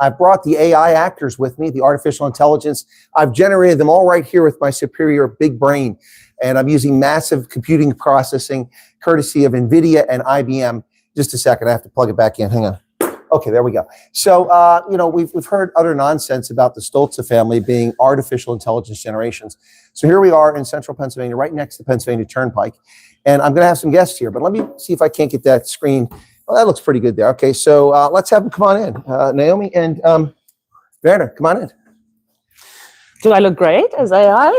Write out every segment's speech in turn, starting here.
I've brought the AI actors with me, the artificial intelligence. I've generated them all right here with my superior big brain. And I'm using massive computing processing, courtesy of NVIDIA and IBM. Just a second, I have to plug it back in. Hang on. Okay, there we go. So, we've heard other nonsense about the Stolze family being artificial intelligence generations. So here we are in central Pennsylvania, right next to the Pennsylvania Turnpike. And I'm going to have some guests here, but let me see if I can't get that screen. Well, that looks pretty good there. Okay, so let's have them come on in. Naomi and Werner, come on in. Do I look great as AI?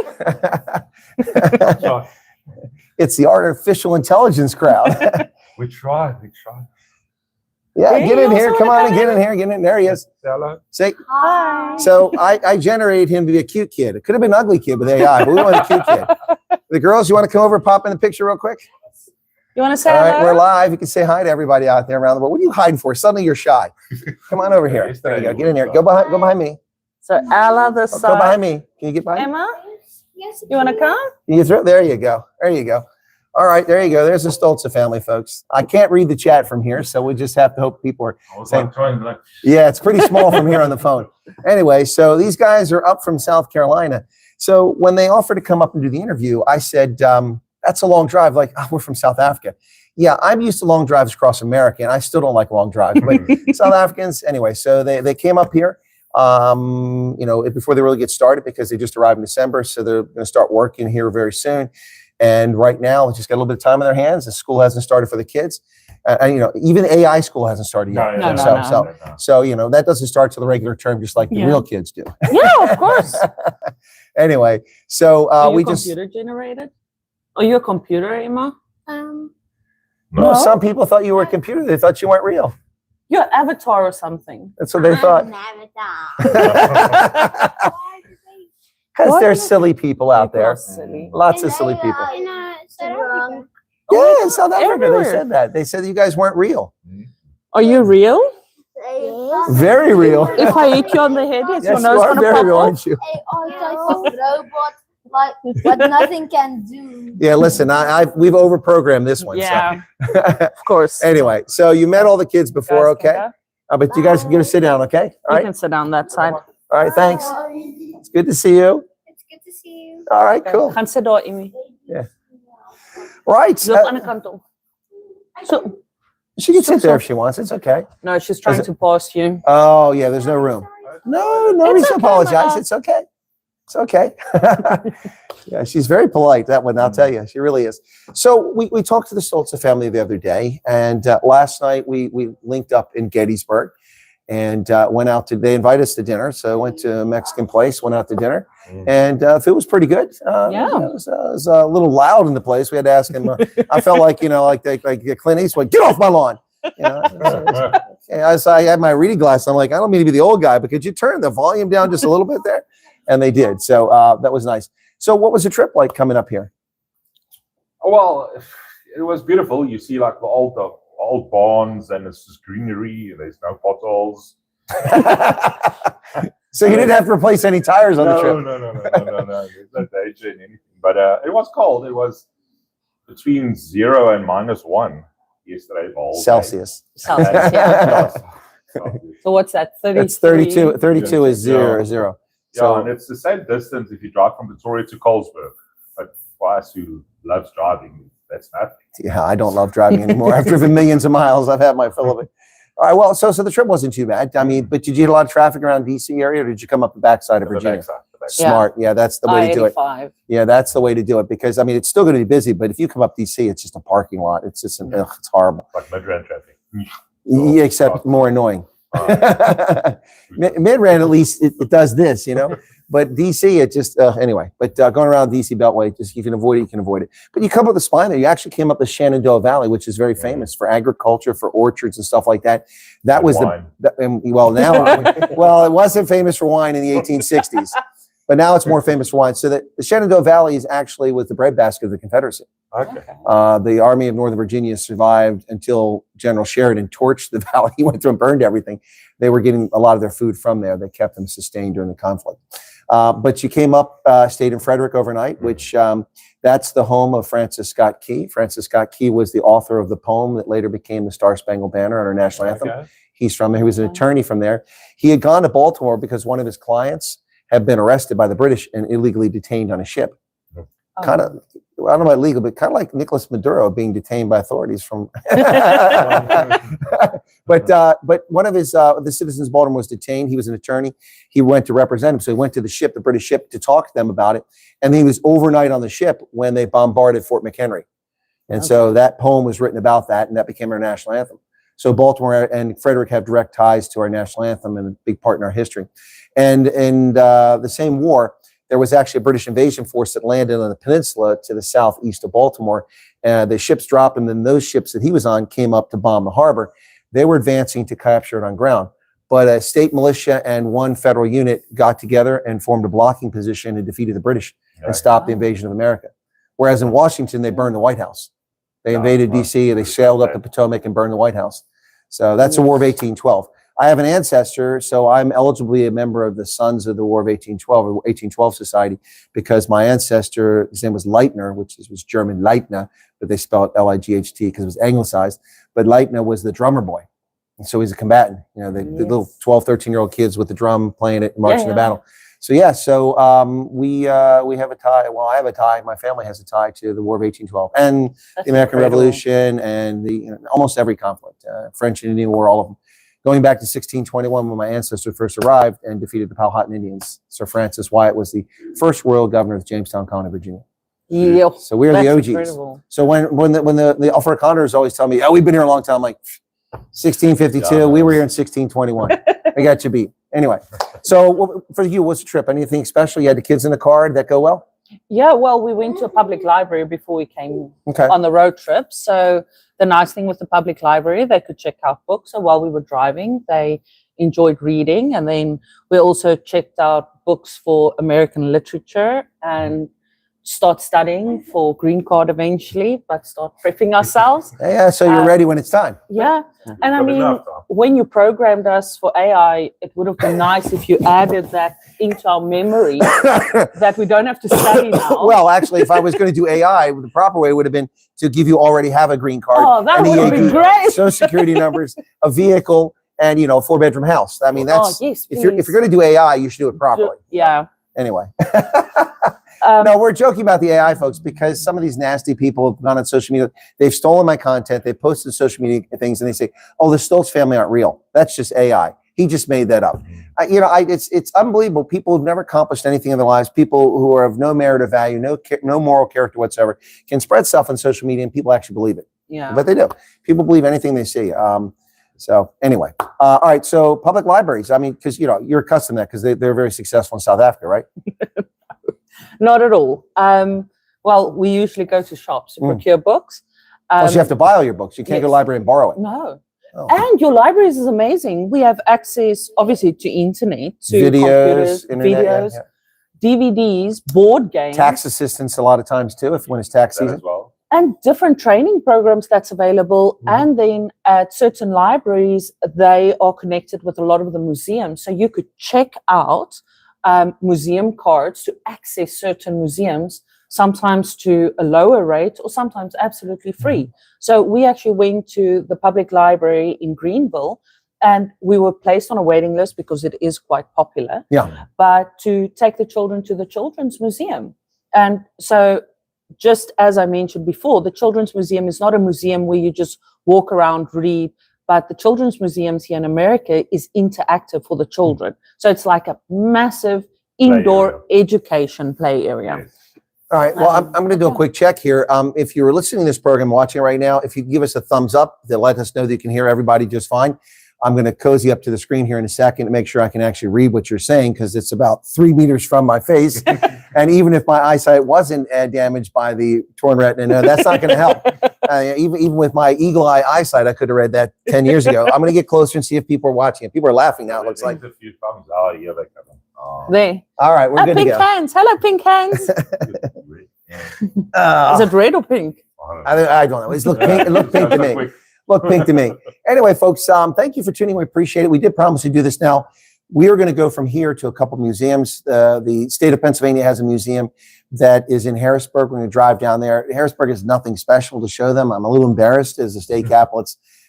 It's the artificial intelligence crowd. We try. Yeah, get in here. Come on and get in here. Get in. There he is. Hello. Say Hi. So I generated him to be a cute kid. It could have been an ugly kid with AI, but we want a cute kid. The girls, you want to come over and pop in the picture real quick? You want to say All right, hello? we're live. You can say hi to everybody out there around the world. What are you hiding for? Suddenly you're shy. Come on over here. There you go. Get in here. Go behind me. So Ella, the Go behind me. Can you get behind me? Emma, you want to come? There you go. There you go. All right, there you go. There's the Stolze family, folks. I can't read the chat from here, so we just have to hope people are saying. Yeah, it's pretty small from here on the phone. Anyway, so these guys are up from South Carolina. So when they offered to come up and do the interview, I said, that's a long drive. Like, we're from South Africa. Yeah, I'm used to long drives across America, and I still don't like long drives. But South Africans, anyway, so they came up here, before they really get started because they just arrived in December. So they're going to start working here very soon. And right now, it's just got a little bit of time in their hands. The school hasn't started for the kids. Even AI school hasn't started yet. No. So that doesn't start till the regular term, just like the real kids do. Yeah, of course. Anyway, so we just computer generated. Are you a computer, Emma? No, some people thought you were a computer. They thought you weren't real. You're an avatar or something. That's what they thought. Because there's silly people out there. Lots of silly people. Yeah, in South Africa, they said that. They said you guys weren't real. Are you real? Very real. If I hit you on the head, yes, your Yes, nose you are gonna very pop real, off. aren't you? Robot, but nothing can do. Yeah, listen, we've overprogrammed this one. Yeah, So. of course. Anyway, so you met all the kids before, okay? But you guys can get to sit down, okay? All You right. can sit down that side. All right, thanks. It's good to see you. It's good to see you. All right, cool. Gaan sit daar, Emmy. Right. Loop aan de kant om. So, She can sit there if she wants. It's okay. no, she's trying to pass you. Oh, yeah, there's no room. No reason to apologize. It's okay. It's okay. Yeah, she's very polite, that one, I'll tell you. She really is. So we talked to the Stolze family the other day, and last night we linked up in Gettysburg and went out they invited us to dinner. So I went to a Mexican place, went out to dinner, and food was pretty good. It was a little loud in the place. We had to ask him. I felt like, like Clint Eastwood, get off my lawn. I had my reading glasses. I'm like, I don't mean to be the old guy, but could you turn the volume down just a little bit there? And they did. So that was nice. So what was the trip like coming up here? Well, it was beautiful. You see like the old barns, and it's just greenery. There's no potholes. So you didn't have to replace any tires on the trip? No. There's no danger in anything. But it was cold. It was between 0 and -1 yesterday. Celsius. Yeah. So what's that? 30. It's 32. 32 is zero. Yeah, and it's the same distance if you drive from Victoria to Colesberg. But for us who loves driving, that's nothing. Yeah, I don't love driving anymore. I've driven millions of miles. I've had my fill of it. All right, well, so the trip wasn't too bad. I mean, but did you get a lot of traffic around DC area, or did you come up the backside of Virginia? The backside. Smart. Yeah, that's the way to do it. I-85. Yeah, that's the way to do it, because I mean, it's still going to be busy, but if you come up DC, it's just a parking lot. It's just it's horrible. Like Midrand traffic. Yeah, except more annoying. Midrand, at least it does this, but DC, it just anyway. But going around DC Beltway, just you can avoid it. But you come up the spine there. You actually came up the Shenandoah Valley, which is very famous for agriculture, for orchards and stuff like that. That and was wine. Well, it wasn't famous for wine in the 1860s, but now it's more famous for wine. So the Shenandoah Valley is actually was the breadbasket of the Confederacy. Okay. The Army of Northern Virginia survived until General Sheridan torched the valley. He went through and burned everything. They were getting a lot of their food from there. They kept them sustained during the conflict. But you came up, stayed in Frederick overnight, which that's the home of Francis Scott Key. Francis Scott Key was the author of the poem that later became the Star Spangled Banner and our national anthem. Okay. He's from there. He was an attorney from there. He had gone to Baltimore because one of his clients had been arrested by the British and illegally detained on a ship. Kind of, I don't know about legal, but kind of like Nicolas Maduro being detained by authorities from. But one of his the citizens of Baltimore was detained. He was an attorney. He went to represent him, so he went to the ship, the British ship, to talk to them about it. And then he was overnight on the ship when they bombarded Fort McHenry. And so that poem was written about that, and that became our national anthem. So Baltimore and Frederick have direct ties to our national anthem and a big part in our history. And in the same war, there was actually a British invasion force that landed on the peninsula to the southeast of Baltimore. The ships dropped, and then those ships that he was on came up to bomb the harbor. They were advancing to capture it on ground. But a state militia and one federal unit got together and formed a blocking position and defeated the British and stopped the invasion of America. Whereas in Washington, they burned the White House. They invaded D.C., they sailed up the Potomac and burned the White House. So that's the War of 1812. I have an ancestor, so I'm eligibly a member of the Sons of the War of 1812, or 1812 Society, because my ancestor, his name was Leitner, which was German Leitner, but they spelled L-I-G-H-T because it was anglicized. But Leitner was the drummer boy. And so he's a combatant, you know, the little 12, 13-year-old kids with the drum playing it, marching the battle. So we have a tie. Well, I have a tie. My family has a tie to the War of 1812 and the American Revolution and almost every conflict, French and Indian War, all of them. Going back to 1621, when my ancestor first arrived and defeated the Powhatan Indians, Sir Francis Wyatt was the first royal governor of Jamestown County, Virginia. Yep. So we're the OGs. Incredible. So when the Alpha Condors always tell me, "Oh, we've been here a long time," I'm like 1652. We were here in 1621. I got you beat. Anyway, so for you, what's the trip? Anything special? You had the kids in the car. Did that go well? Yeah, well, we went to a public library before we came Okay. on the road trip. So the nice thing with the public library, they could check out books. So while we were driving, they enjoyed reading. And then we also checked out books for American literature and start studying for green card eventually, but start prepping ourselves. Yeah, so you're ready when it's time. Yeah. And I mean, when you programmed us for AI, it would have been nice if you added that into our memory that we don't have to study now. Well, actually, if I was going to do AI, the proper way would have been to give you already have a green card. Oh, that would have been great. Social security numbers, a vehicle, and a 4-bedroom house. I mean, that's yes, if you're going to do AI, you should do it properly. Yeah. Anyway. No, we're joking about the AI, folks, because some of these nasty people have gone on social media. They've stolen my content. They posted social media things, and they say, "Oh, the Stoultz family aren't real. That's just AI. He just made that up." It's unbelievable. People who've never accomplished anything in their lives, people who are of no merit or value, no moral character whatsoever, can spread stuff on social media, and people actually believe it. Yeah, but they do. People believe anything they see. So anyway, all right. So public libraries. I mean, because you're accustomed to that because they're very successful in South Africa, right? Not at all. Well, we usually go to shops to procure books. So you have to buy all your books. You can't go to the library and borrow it. No. Oh. And your libraries is amazing. We have access, obviously, to internet, to videos, computers, videos, DVDs, board games. Tax assistance a lot of times, too, when it's tax season. As well. And different training programs that's available. And then at certain libraries, they are connected with a lot of the museums. So you could check out museum cards to access certain museums, sometimes to a lower rate or sometimes absolutely free. So we actually went to the public library in Greenville and we were placed on a waiting list because it is quite popular. Yeah. But to take the children to the Children's Museum. And so just as I mentioned before, the Children's Museum is not a museum where you just walk around, read, but the Children's Museums here in America is interactive for the children. So it's like a massive indoor education play area. Yes. All right. Well, I'm going to do a quick check here. If you're listening to this program, watching right now, if you give us a thumbs up to let us know that you can hear everybody just fine. I'm going to cozy up to the screen here in a second to make sure I can actually read what you're saying because it's about 3 meters from my face. And even if my eyesight wasn't damaged by the torn retina, that's not going to help. Even with my eagle eye eyesight, I could have read that 10 years ago. I'm going to get closer and see if people are watching it. People are laughing now. It looks like a few thumbs. Oh, yeah, they come. Oh. There. All right, we're good to pink go. hands. Hello, pink hands. Is it red or pink? I don't know. It looked pink. It looked pink to me. Look pink to me. Anyway, folks, thank you for tuning in. We appreciate it. We did promise to do this now. We are going to go from here to a couple museums. The state of Pennsylvania has a museum that is in Harrisburg. We're going to drive down there. Harrisburg is nothing special to show them. I'm a little embarrassed as the state capital.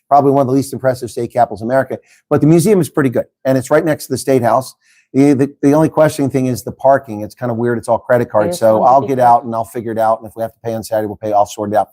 probably one of the least impressive state capitals in America. But the museum is pretty good, and it's right next to the State House. The only questioning thing is the parking. It's kind of weird. It's all credit cards. Yes, So on the I'll get ticket. out and I'll figure it out. And if we have to pay on Saturday, we'll pay. I'll sort it out.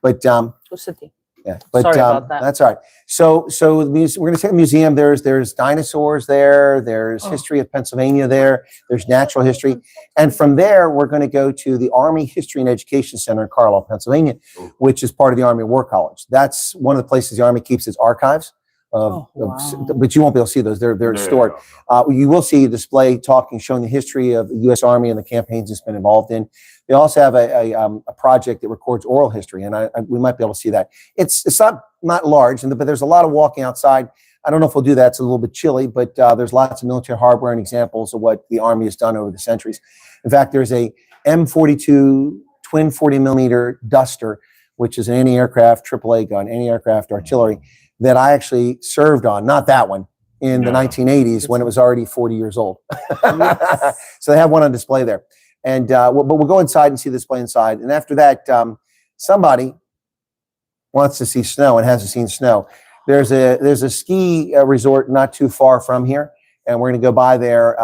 But Go City. yeah, but Sorry about that. that's all right. So we're going to take a museum. There's dinosaurs there. There's history of Pennsylvania there. There's natural history, and from there we're going to go to the Army History and Education Center in Carlisle, Pennsylvania, which is part of the Army War College. That's one of the places the Army keeps its archives. But you won't be able to see those. They're stored. You will see a display showing the history of the U.S. Army and the campaigns it's been involved in. They also have a project that records oral history, and we might be able to see that. It's not large, but there's a lot of walking outside. I don't know if we'll do that. It's a little bit chilly, but there's lots of military hardware and examples of what the Army has done over the centuries. In fact, there's a M42 twin 40 millimeter Duster, which is an anti-aircraft AAA gun, anti-aircraft artillery, that I actually served on, not that one, in the 1980s when it was already 40 years old. So they have one on display there. And but we'll go inside and see the display inside. And after that, somebody wants to see snow and hasn't seen snow. There's a ski resort not too far from here, and we're going to go by there.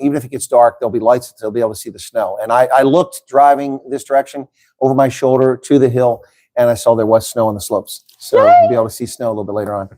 Even if it gets dark, there'll be lights, so they'll be able to see the snow. And I looked driving this direction over my shoulder to the hill, and I saw there was snow on the slopes. So we'll be able to see snow a little bit later on.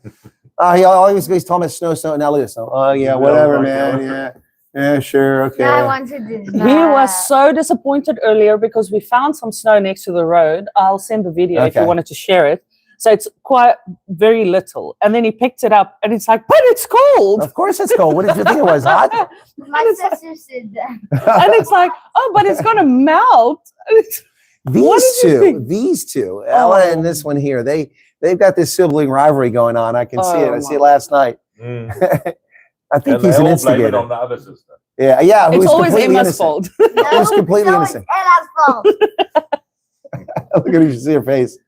He always told me snow. Now look at snow. Oh yeah, whatever, man. Yeah, sure, okay. Yeah, I want to do He was so disappointed earlier because we found some snow next to the road. I'll send the video if you wanted to share it. So it's quite very little. And then he picked it up and it's like, but it's cold. Of course it's cold. What did you think it was, hot? My sister said that. And it's like, oh, but it's going to melt. These two, Ella and this one here, they've got this sibling rivalry going on. I can see it. I see it last night. I think he's an instigator. On the other sister. Yeah. It's always Emma's fault. Who's completely No, innocent. it's Ella's fault. Look at her, you should see her face.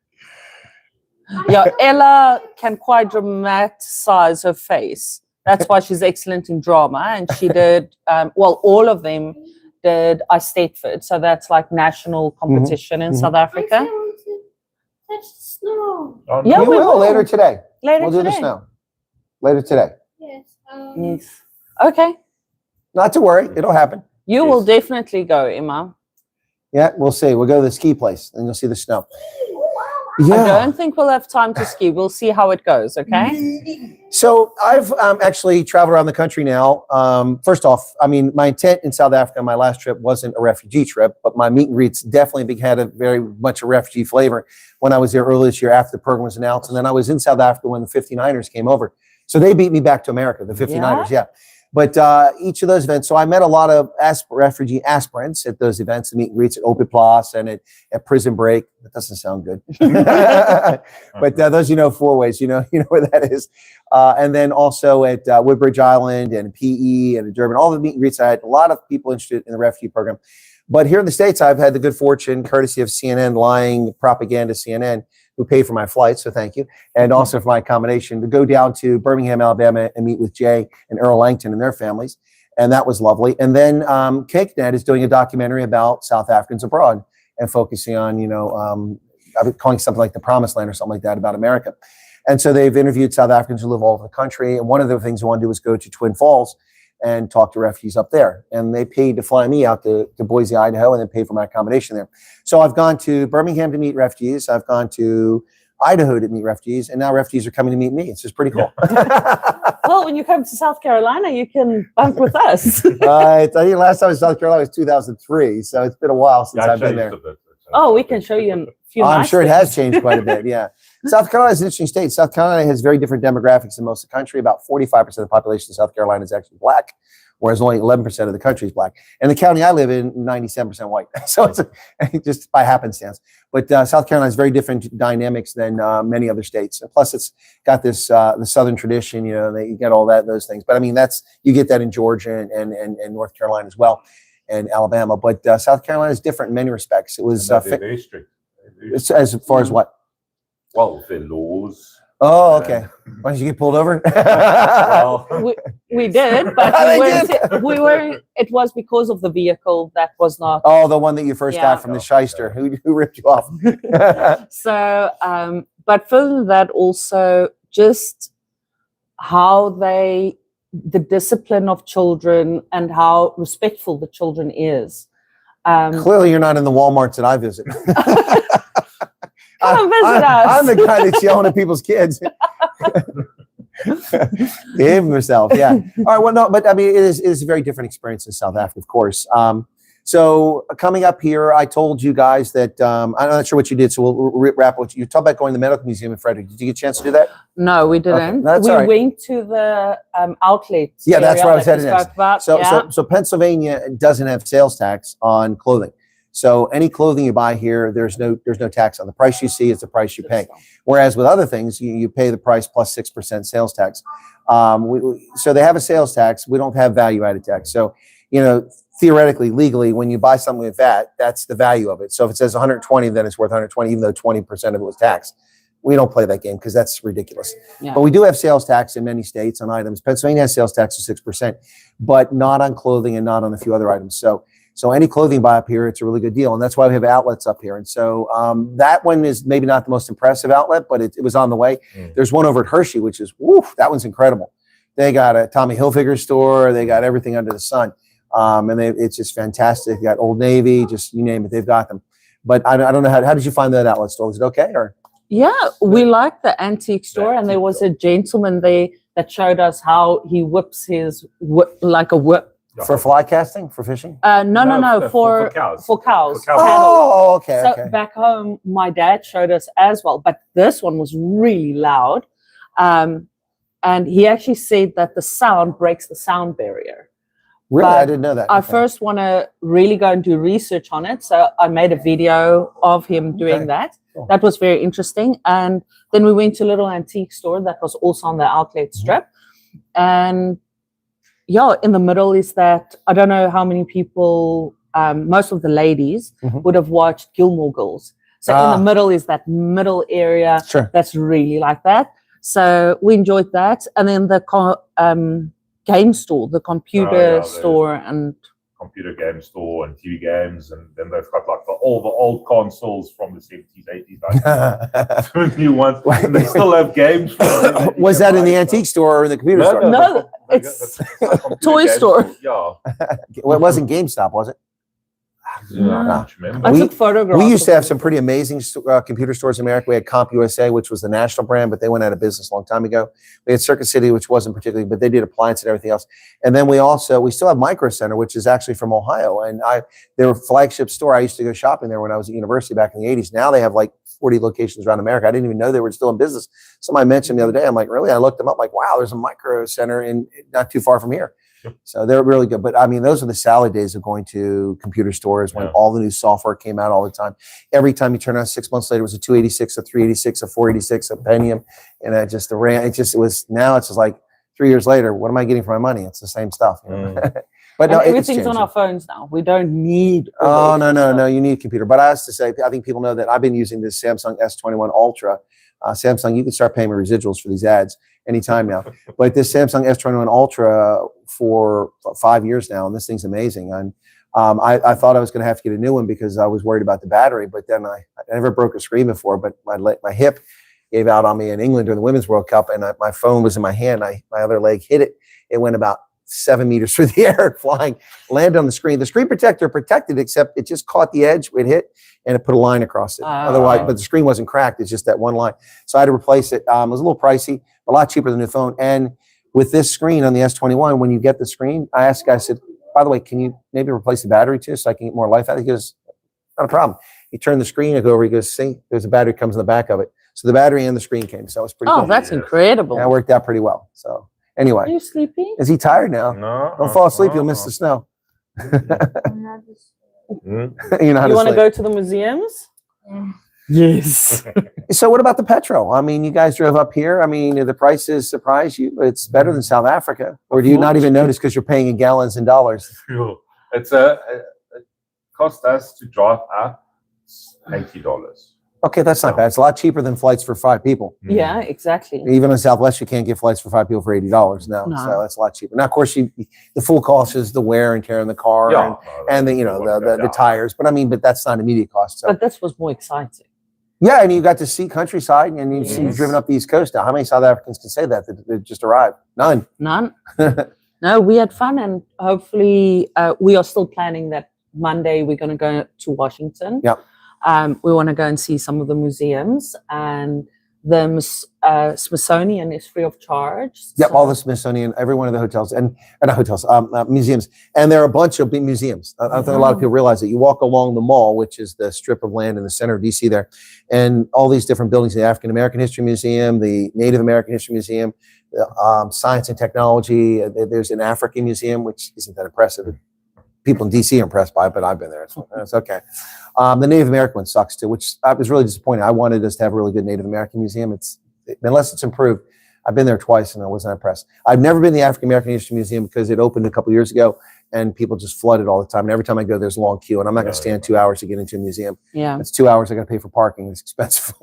Yeah, Ella can quite dramatize her face. That's why she's excellent in drama. And she did, all of them did Eisteddfod. So that's like national competition in South Africa. I want to touch the snow. Oh, Yeah, we will later today. Later We'll do the today. snow. Later today. Yes. Yes. Okay. Not to worry. It'll happen. You will definitely go, Emma. Yeah, we'll see. We'll go to the ski place and you'll see the snow. I don't think we'll have time to ski. We'll see how it goes, okay? So I've actually traveled around the country now. First off, I mean, my intent in South Africa, my last trip wasn't a refugee trip, but my meet and greets definitely had a very much a refugee flavor when I was there earlier this year after the program was announced. And then I was in South Africa when the 59ers came over. So they beat me back to America, the 59ers, yeah. But each of those events, so I met a lot of refugee aspirants at those events, the meet and greets at Open Place and at Prison Break. That doesn't sound good. But those, Four Ways, you know where that is. And then also at Woodbridge Island and PE and Durban, all the meet and greets. I had a lot of people interested in the refugee program. But here in the States, I've had the good fortune, courtesy of CNN, lying propaganda CNN, who paid for my flight, so thank you, and also for my accommodation, to go down to Birmingham, Alabama, and meet with Jay and Earl Langton and their families, and that was lovely. And then CakeNet is doing a documentary about South Africans abroad and focusing on, I'm calling something like the Promised Land or something like that about America. And so they've interviewed South Africans who live all over the country, and one of the things I want to do was go to Twin Falls and talk to refugees up there. And they paid to fly me out to Boise, Idaho, and then paid for my accommodation there. So I've gone to Birmingham to meet refugees. I've gone to Idaho to meet refugees, and now refugees are coming to meet me. It's just pretty cool. Well, when you come to South Carolina, you can bunk with us. I think last time I was in South Carolina was 2003, so it's been a while since I've been there. Oh, we can show you a few. I'm sure it has changed quite a bit, yeah. South Carolina is an interesting state. South Carolina has very different demographics than most of the country. About 45% of the population of South Carolina is actually black, whereas only 11% of the country is black. And the county I live in, 97% white. So it's just by happenstance. But South Carolina has very different dynamics than many other states. And plus, it's got this the Southern tradition. You get all those things. But I mean, you get that in Georgia and North Carolina as well, and Alabama. But South Carolina is different in many respects. It was very strict. As far as what? Well, the laws. Oh, okay. Why did you get pulled over? We did, but we were. It was because of the vehicle that was not. Oh, the one that you first got from the shyster who ripped you off. So, But further than that, also just how the discipline of children and how respectful the children is. Clearly, you're not in the Walmarts that I visit. Come visit us. I'm the guy that's yelling at people's kids. Behave himself, yeah. All right, well, no, but I mean, it is a very different experience in South Africa, of course. So coming up here, I told you guys that I'm not sure what you did, so we'll wrap what you talked about going to the Medical Museum in Frederick. Did you get a chance to do that? No, we didn't. Okay, that's we all right. went to the outlet. Yeah, that's area where I was that headed we next. spoke about. So Pennsylvania doesn't have sales tax on clothing. So any clothing you buy here, there's no tax on the price you see. It's the price you pay. Whereas with other things, you pay the price plus 6% sales tax. So they have a sales tax. We don't have value-added tax. So, theoretically, legally, when you buy something with that, that's the value of it. So if it says 120, then it's worth 120, even though 20% of it was taxed. We don't play that game because that's ridiculous. Yeah. But we do have sales tax in many states on items. Pennsylvania has sales tax of 6%, but not on clothing and not on a few other items. So any clothing buy up here, it's a really good deal. And that's why we have outlets up here. And so that one is maybe not the most impressive outlet, but it was on the way. There's one over at Hershey, which is, that one's incredible. They got a Tommy Hilfiger store. They got everything under the sun. And it's just fantastic. They got Old Navy, just you name it, they've got them. But I don't know, how did you find that outlet store? Was it okay? Or Yeah, we like the antique store, and there was a gentleman there that showed us how he whips his like a whip. for fly casting, for fishing? No, for cows. For cows. For cows. cattle. Oh, okay, So okay. back home, my dad showed us as well, but this one was really loud. And he actually said that the sound breaks the sound barrier. Really? I but didn't know that. I Okay. first want to really go and do research on it. So I made a video of him doing Okay. that. Cool. That was very interesting. And then we went to a little antique store that was also on the outlet strip. And yeah, in the middle is that, I don't know how many people, most of the ladies would have watched Gilmore Girls. So in the middle is that middle area Sure. that's really like that. So we enjoyed that. And then the game store, the computer store, and computer game store and TV games, and then they've got like all the old consoles from the 70s, 80s, 90s, new ones. And they still have games. Was that in the antique store or in the computer store? No, it's toy store. Yeah. Well, it wasn't GameStop, was it? Yeah, I don't remember. I We- took photographs. We used to of have them. some pretty amazing computer stores in America. We had CompUSA, which was the national brand, but they went out of business a long time ago. We had Circuit City, which wasn't particularly, but they did appliance and everything else. And then we still have Micro Center, which is actually from Ohio. And they were a flagship store. I used to go shopping there when I was at university back in the 80s. Now they have like 40 locations around America. I didn't even know they were still in business. Somebody mentioned the other day, I'm like, really? I looked them up, like, wow, there's a Micro Center in not too far from here. So they're really good. But I mean, those are the salad days of going to computer stores when all the new software came out all the time. Every time you turn on, 6 months later, it was a 286, a 386, a 486, a Pentium. And now it's just like 3 years later, what am I getting for my money? It's the same stuff. You know? But no, And it's everything's on changing. our phones now. We don't need. Oh, no, you need a computer. But I have to say, I think people know that I've been using this Samsung S21 Ultra. Samsung, you can start paying me residuals for these ads anytime now. But this Samsung S21 Ultra for 5 years now, and this thing's amazing. And I thought I was going to have to get a new one because I was worried about the battery. But then I never broke a screen before, but my hip gave out on me in England during the Women's World Cup, and my phone was in my hand. My other leg hit it. It went about 7 meters through the air, flying, landed on the screen. The screen protector protected, except it just caught the edge. It hit, and it put a line across it. Otherwise, but the screen wasn't cracked. It's just that one line. So I had to replace it. It was a little pricey, a lot cheaper than the phone. And with this screen on the S21, when you get the screen, I asked the guy, I said, by the way, can you maybe replace the battery too so I can get more life out of it? He goes, not a problem. He turned the screen, I go over, he goes, see, there's a battery comes in the back of it. So the battery and the screen came. So it was pretty Oh, cool. that's incredible. Yeah, it worked out pretty well. So Are anyway, you sleepy? is he tired now? No. Don't fall asleep, you'll miss the snow. You know how You want to sleep. go to the museums? Yes. So what about the petrol? I mean, you guys drove up here. I mean, the prices surprise you. It's better than South Africa. Or do you not even notice because you're paying in gallons and dollars? Fuel. It cost us to drive up $80. Okay, that's not bad. It's a lot cheaper than flights for 5 people. Yeah, exactly. Even in Southwest, you can't get flights for 5 people for $80 now. No. So that's a lot cheaper. Now, of course, the full cost is the wear and tear in the car and the tires. But I mean, but that's not immediate cost. So But this was more exciting. Yeah, and you got to see countryside, and you've driven up the East Coast now. How many South Africans can say that they just arrived? None. None. No, we had fun, and hopefully we are still planning that Monday we're going to go to Washington. Yep. We want to go and see some of the museums, and the Smithsonian is free of charge. Yep, so- all the Smithsonian, every one of the hotels, and not hotels, museums. And there are a bunch of big museums. I think a lot of people realize that you walk along the mall, which is the strip of land in the center of DC there, and all these different buildings, the African American History Museum, the Native American History Museum, Science and Technology. There's an African Museum, which isn't that impressive. People in DC are impressed by it, but I've been there. It's okay. The Native American one sucks too, which I was really disappointed. I wanted us to have a really good Native American museum. Unless it's improved. I've been there twice and I wasn't impressed. I've never been to the African American History Museum because it opened a couple years ago and people just flooded all the time. And every time I go, there's a long queue, and I'm not going to stand 2 hours to get into a museum. Yeah. It's 2 hours. I got to pay for parking. It's expensive.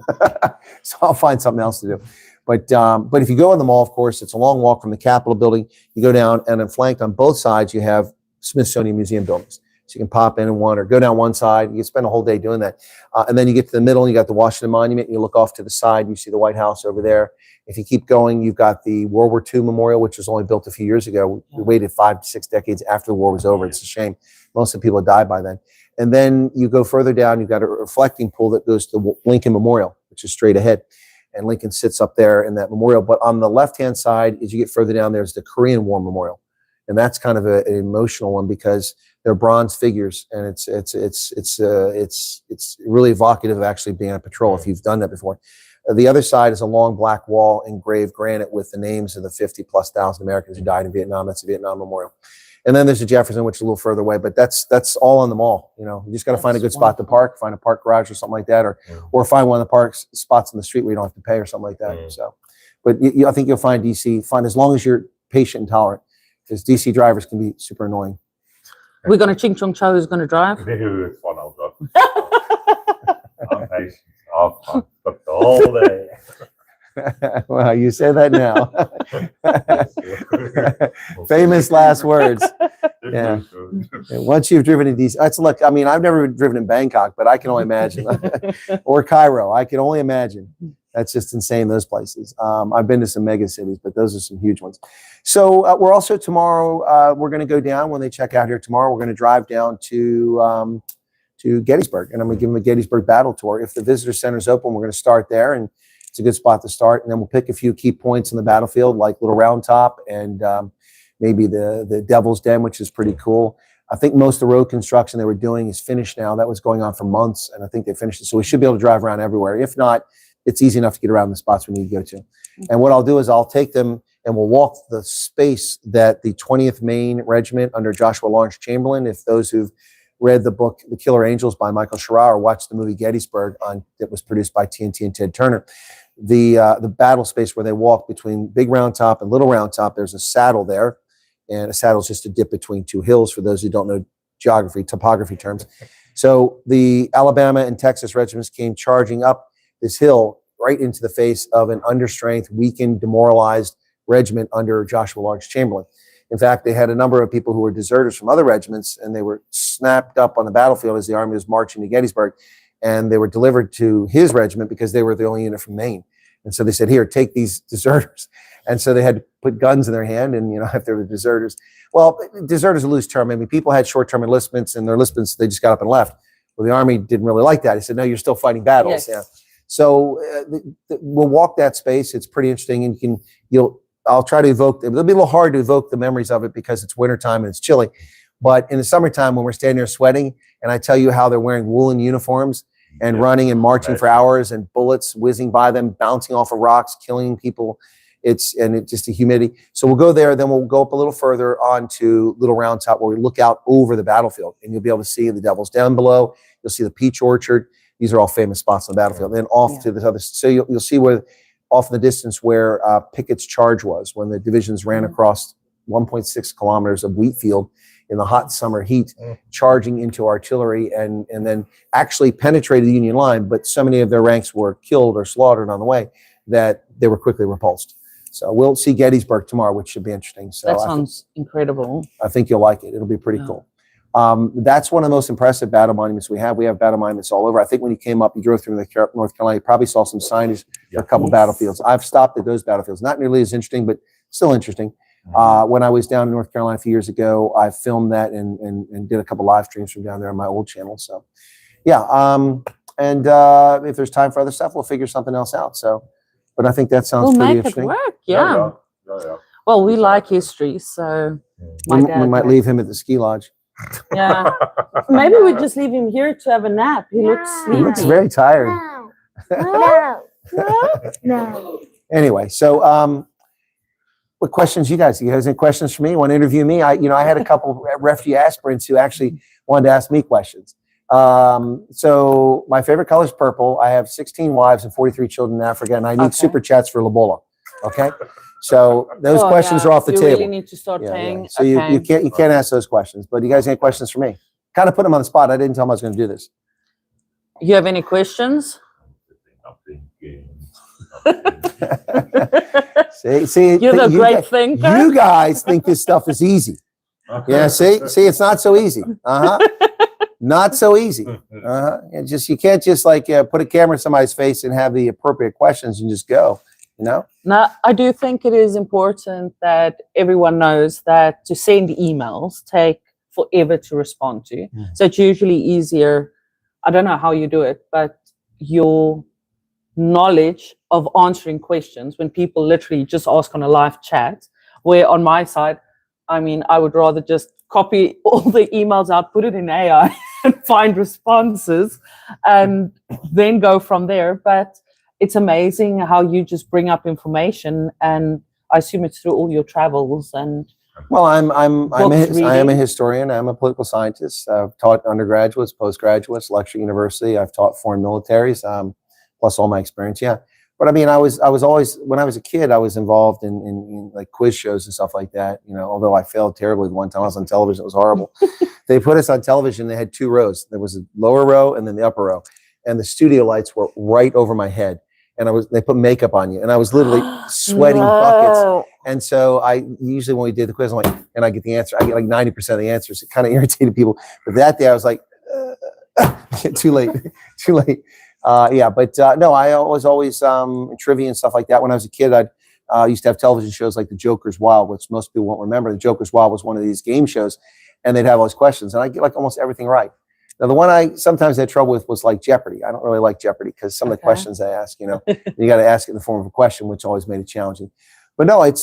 So I'll find something else to do. But if you go in the mall, of course, it's a long walk from the Capitol building. You go down, and then flanked on both sides, you have Smithsonian Museum buildings. So you can pop in one or go down one side. You can spend a whole day doing that. And then you get to the middle, and you got the Washington Monument. And you look off to the side, you see the White House over there. If you keep going, you've got the World War II Memorial, which was only built a few years ago. We waited 5 to 6 decades after the war was over. It's a shame. Most of the people had died by then. And then you go further down, you've got a reflecting pool that goes to Lincoln Memorial, which is straight ahead. And Lincoln sits up there in that memorial. But on the left-hand side, as you get further down, there's the Korean War Memorial. And that's kind of an emotional one because they're bronze figures, and it's really evocative of actually being on patrol if you've done that before. The other side is a long black wall, engraved granite with the names of the 50,000+ Americans who died in Vietnam. That's the Vietnam Memorial. And then there's the Jefferson, which is a little further away, but that's all on the mall. You know, you just got to find a good spot to park, find a park garage or something like that, or find one of the spots in the street where you don't have to pay or something like that. So, but I think you'll find DC fun as long as you're patient and tolerant, because DC drivers can be super annoying. We're going to Ching Chong Cho who's going to drive. It's fun, I'll drive. I'm patient. I'll the whole day. Well, you say that now. Famous last words. Yeah. Once you've driven to DC, that's look. I mean, I've never driven in Bangkok, but I can only imagine, or Cairo. I can only imagine. That's just insane. Those places. I've been to some mega cities, but those are some huge ones. So we're also tomorrow. We're going to go down when they check out here tomorrow. We're going to drive down to Gettysburg, and I'm going to give them a Gettysburg battle tour. If the visitor center is open, we're going to start there, and it's a good spot to start. And then we'll pick a few key points on the battlefield, like Little Round Top and maybe the Devil's Den, which is pretty cool. I think most of the road construction they were doing is finished now. That was going on for months, and I think they finished it. So we should be able to drive around everywhere. If not, it's easy enough to get around the spots we need to go to. And what I'll do is I'll take them and we'll walk the space that the 20th Maine Regiment under Joshua Lawrence Chamberlain, if those who've read the book The Killer Angels by Michael Schirra or watched the movie Gettysburg that was produced by TNT and Ted Turner, the battle space where they walk between Big Round Top and Little Round Top, there's a saddle there. And a saddle is just a dip between two hills for those who don't know topography terms. So the Alabama and Texas regiments came charging up this hill right into the face of an understrength, weakened, demoralized regiment under Joshua Lawrence Chamberlain. In fact, they had a number of people who were deserters from other regiments, and they were snapped up on the battlefield as the army was marching to Gettysburg, and they were delivered to his regiment because they were the only unit from Maine. And so they said, here, take these deserters. And so they had to put guns in their hand, and, if they were deserters. Well, deserters is a loose term. I mean, people had short-term enlistments, and their enlistments, they just got up and left. Well, the army didn't really like that. He said, no, you're still fighting battles. Yes. Yeah. So we'll walk that space. It's pretty interesting, and I'll try to evoke. It'll be a little hard to evoke the memories of it because it's wintertime and it's chilly. But in the summertime, when we're standing there sweating, and I tell you how they're wearing woolen uniforms and running and marching for hours, and bullets whizzing by them, bouncing off of rocks, killing people. It's just the humidity. So we'll go there. Then we'll go up a little further onto Little Round Top, where we look out over the battlefield, and you'll be able to see the Devil's Den below. You'll see the Peach Orchard. These are all famous spots on the battlefield. Then off to the other. So you'll see where off in the distance where Pickett's charge was when the divisions ran across 1.6 kilometers of wheat field in the hot summer heat, charging into artillery and then actually penetrated the Union line. But so many of their ranks were killed or slaughtered on the way that they were quickly repulsed. So we'll see Gettysburg tomorrow, which should be interesting. So that sounds incredible. I think you'll like it. It'll be pretty cool. That's one of the most impressive battle monuments we have. We have battle monuments all over. I think when you came up, you drove through North Carolina, you probably saw some signage for a couple battlefields. I've stopped at those battlefields. Not nearly as interesting, but still interesting. When I was down in North Carolina a few years ago, I filmed that and did a couple live streams from down there on my old channel. So, yeah. And if there's time for other stuff, we'll figure something else out. So, but I think that sounds pretty interesting. We'll make it work, yeah. Well, we like history, so we might leave him at the ski lodge. Yeah. Maybe we just leave him here to have a nap. He looks sleepy. He looks very tired. No. Anyway, so what questions you guys? You guys any questions for me? Want to interview me? I had a couple refugee aspirants who actually wanted to ask me questions. So my favorite color is purple. I have 16 wives and 43 children in Africa, and I need super chats for Lobola. Okay. So those questions are off the table. You really need to start paying. So you can't ask those questions. But you guys any questions for me? Kind of put them on the spot. I didn't tell them I was going to do this. You have any questions? see, you're the great thinker. You guys think this stuff is easy. Yeah, see, it's not so easy. Not so easy. You can't just like put a camera in somebody's face and have the appropriate questions and just go. Now, I do think it is important that everyone knows that to send emails take forever to respond to. So it's usually easier. I don't know how you do it, but your knowledge of answering questions when people literally just ask on a live chat, where on my side, I mean, I would rather just copy all the emails out, put it in AI and find responses and then go from there. But it's amazing how you just bring up information, and I assume it's through all your travels and. Well, I am a historian. I'm a political scientist. I've taught undergraduates, postgraduates, lecture university. I've taught foreign militaries, plus all my experience. Yeah, but I mean, I was always when I was a kid, I was involved in like quiz shows and stuff like that. Although I failed terribly the one time I was on television, it was horrible. They put us on television. They had two rows. There was a lower row and then the upper row, and the studio lights were right over my head. And they put makeup on you, and I was literally sweating buckets. And so I usually when we did the quiz, I'm like, and I get the answer. I get like 90% of the answers. It kind of irritated people. But that day I was like, too late. No, I was always trivia and stuff like that. When I was a kid, I used to have television shows like The Joker's Wild, which most people won't remember. The Joker's Wild was one of these game shows, and they'd have all these questions, and I get like almost everything right. Now, the one I sometimes had trouble with was like Jeopardy. I don't really like Jeopardy because some of the questions they ask, you got to ask it in the form of a question, which always made it challenging. But no, I've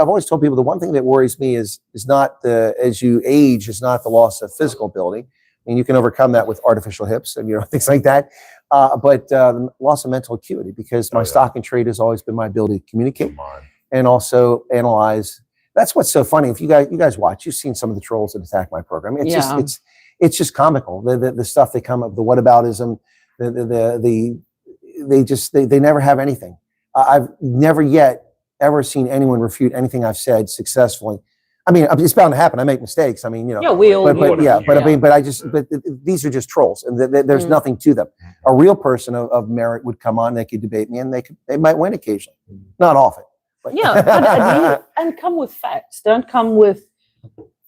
always told people the one thing that worries me is not as you age, is not the loss of physical ability. I mean, you can overcome that with artificial hips and things like that. But the loss of mental acuity, because my stock and trade has always been my ability to communicate and also analyze. That's what's so funny. If you guys watch, you've seen some of the trolls that attack my program. It's just comical. The stuff they come up, the whataboutism, they never have anything. I've never yet ever seen anyone refute anything I've said successfully. I mean, it's bound to happen. I make mistakes. I mean, Yeah, we all. But these are just trolls, and there's nothing to them. A real person of merit would come on. They could debate me, and they might win occasionally, not often. And come with facts. Don't come with.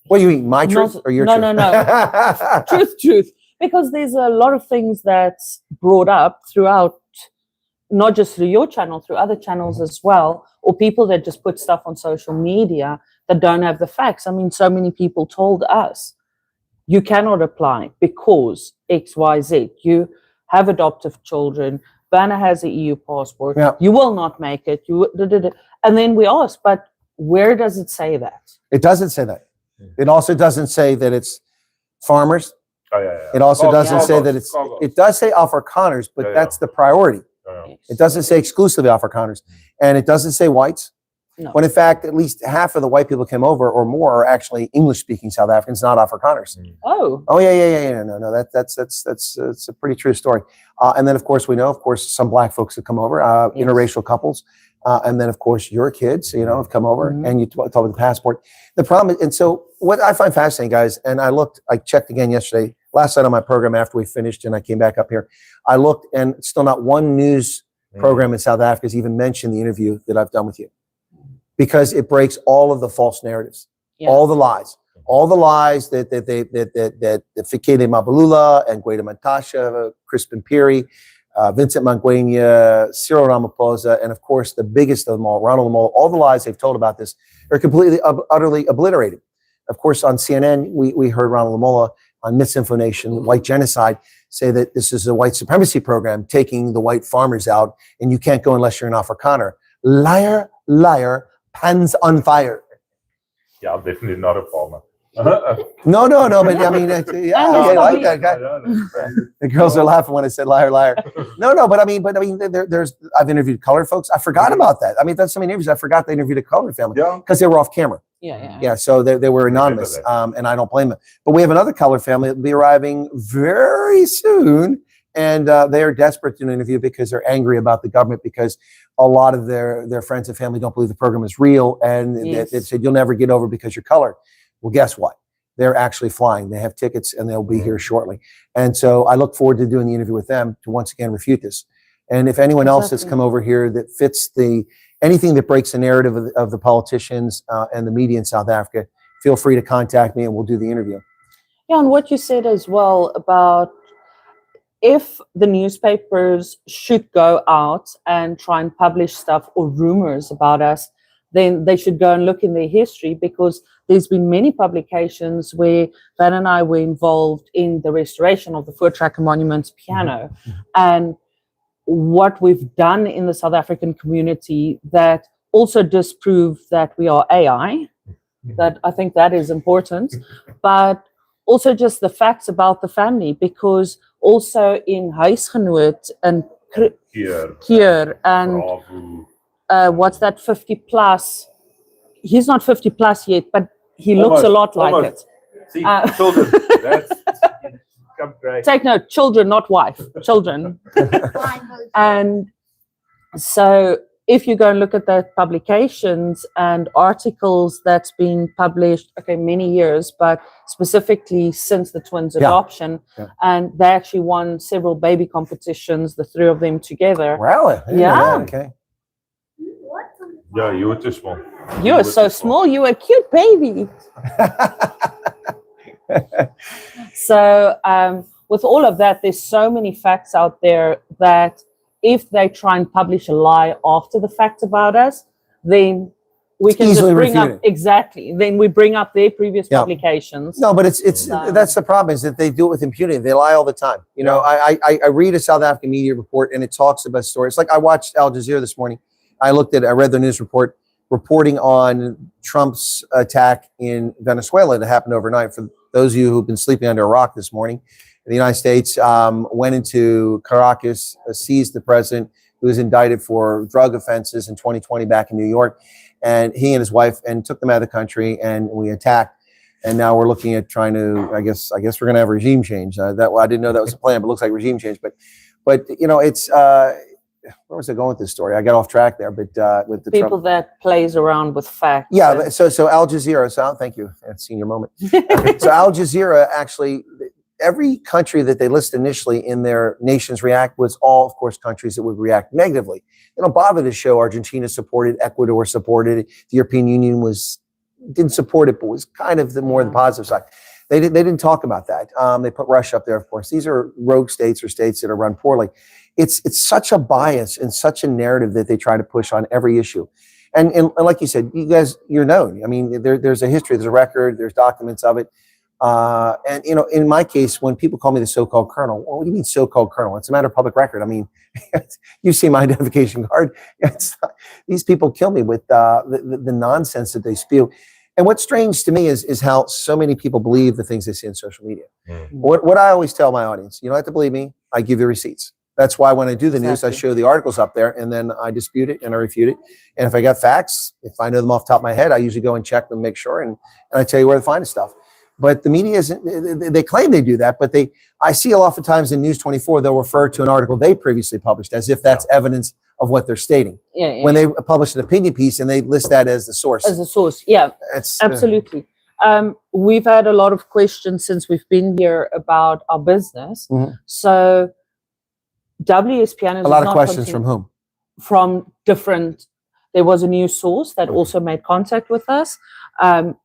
What do you mean, my truth or your truth? No. Truth. Because there's a lot of things that's brought up throughout, not just through your channel, through other channels as well, or people that just put stuff on social media that don't have the facts. I mean, so many people told us, you cannot apply because X, Y, Z. You have adoptive children. Vanna has an EU passport. Yeah. You will not make it. And then we ask, but where does it say that? It doesn't say that. It also doesn't say that it's farmers. It also doesn't say that it does say Afrikaners, but that's the priority. It doesn't say exclusively Afrikaners. And it doesn't say whites. No. When in fact, at least half of the white people came over or more are actually English-speaking South Africans, not Afrikaners. Oh, yeah. No, that's a pretty true story. And then, of course, we know, some black folks have come over, interracial couples. And then, of course, your kids, have come over and you talk about the passport. The problem is, and so what I find fascinating, guys, and I checked again yesterday, last night on my program after we finished and I came back up here, I looked and still not one news program in South Africa has even mentioned the interview that I've done with you. Because it breaks all of the false narratives, all the lies, all the lies that Fikede Mabalula and Gweda Mantasha, Crispin Piri, Vincent Mangueña, Cyril Ramaphosa, and of course the biggest of them all, Ronald Lamola, all the lies they've told about this are completely, utterly obliterated. Of course, on CNN, we heard Ronald Lamola on Misinformation, White Genocide, say that this is a white supremacy program taking the white farmers out, and you can't go unless you're an Afrikaner. Liar, liar, pans on fire. Yeah, I'm definitely not a farmer. No, but I mean, I like that guy. The girls are laughing when I said liar, liar. No, but I mean, I've interviewed colored folks. I forgot about that. I mean, that's so many interviews. I forgot they interviewed a colored family because they were off camera. Yeah. So they were anonymous, and I don't blame them. But we have another colored family that will be arriving very soon, and they are desperate to do an interview because they're angry about the government because a lot of their friends and family don't believe the program is real, and they said you'll never get over because you're colored. Well, guess what? They're actually flying. They have tickets, and they'll be here shortly. And so I look forward to doing the interview with them to once again refute this. And if anyone else has come over here that fits anything that breaks the narrative of the politicians and the media in South Africa, feel free to contact me, and we'll do the interview. Yeah, and what you said as well about if the newspapers should go out and try and publish stuff or rumors about us, then they should go and look in their history, because there's been many publications where Van and I were involved in the restoration of the Voortrekker Monument piano. And what we've done in the South African community that also disprove that we are AI, that I think that is important, but also just the facts about the family, because also in Huisgenoot and Kier and what's that, 50 plus, he's not 50 plus yet, but he looks a lot like it. See, children, that's great. Take note, children, not wife, children. And so if you go and look at the publications and articles that's been published, many years, but specifically since the twins' adoption, and they actually won several baby competitions, the three of them together. Really? Yeah. Okay. Yeah, you were too small. You were so small. You were a cute baby. So with all of that, there's so many facts out there that if they try and publish a lie after the fact about us, then we can just bring up then we bring up their previous publications. No, but that's the problem, is that they do it with impunity. They lie all the time. You know, I read a South African media report, and it talks about stories. Like I watched Al Jazeera this morning. I read the news report reporting on Trump's attack in Venezuela that happened overnight. For those of you who've been sleeping under a rock this morning, the United States went into Caracas, seized the president, who was indicted for drug offenses in 2020 back in New York, and he and his wife, and took them out of the country, and we attacked. And now we're looking at trying to, I guess we're going to have regime change. I didn't know that was a plan, but it looks like regime change. But you know, it's where was I going with this story? I got off track there, but with the people Trump that plays around with facts. Yeah. So Al Jazeera. So thank you. That's senior moment. So Al Jazeera actually. Every country that they listed initially in their Nations React was all, of course, countries that would react negatively. They don't bother to show Argentina supported, Ecuador supported it. The European Union didn't support it, but was kind of the positive side. They didn't talk about that. They put Russia up there, of course. These are rogue states or states that are run poorly. It's such a bias and such a narrative that they try to push on every issue. And like you said, you're known. I mean, there's a history, there's a record, there's documents of it. And you know, in my case, when people call me the so-called colonel, well, what do you mean so-called colonel? It's a matter of public record. I mean, you see my identification card. These people kill me with the nonsense that they spew. And what's strange to me is how so many people believe the things they see on social media. What I always tell my audience, you don't have to believe me. I give you receipts. That's why when I do the news, I show the articles up there, and then I dispute it and I refute it. And if I got facts, if I know them off the top of my head, I usually go and check them, make sure, and I tell you where to find the stuff. But the media they claim they do that, but I see oftentimes in News 24, they'll refer to an article they previously published as if that's evidence of what they're stating. When they publish an opinion piece and they list that as the source. As a source, yeah. Absolutely. We've had a lot of questions since we've been here about our business. So WS Pianos. A lot of questions from whom? From different. There was a news source that also made contact with us.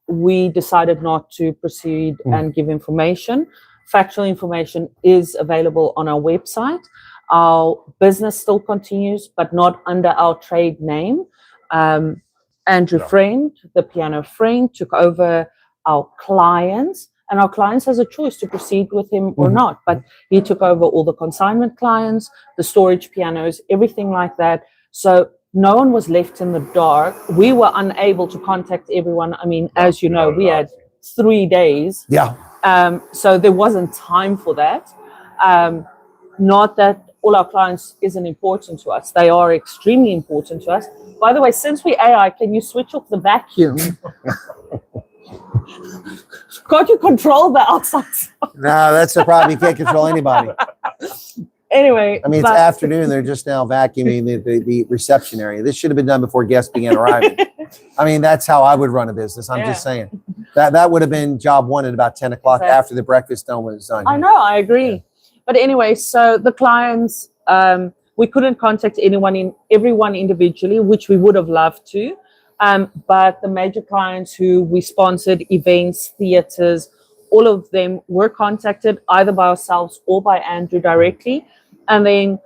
we decided not to proceed and give information. Factual information is available on our website. Our business still continues, but not under our trade name. Andrew Friend, the piano friend, took over our clients, and our clients has a choice to proceed with him or not. But he took over all the consignment clients, the storage pianos, everything like that. So no one was left in the dark. We were unable to contact everyone. I mean, as you know, we had 3 days. Yeah. So there wasn't time for that. Not that all our clients isn't important to us. They are extremely important to us. By the way, since we AI, can you switch off the vacuum? Can't you control the outside? No, that's the problem. You can't control anybody. Anyway. I mean, it's afternoon. They're just now vacuuming the reception area. This should have been done before guests began arriving. I mean, that's how I would run a business. I'm just saying. That would have been job one at about 10 o'clock after the breakfast done was done. I know, I agree. Yeah. But anyway, so the clients, we couldn't contact everyone individually, which we would have loved to. But the major clients who we sponsored, events, theaters, all of them were contacted either by ourselves or by Andrew directly. And then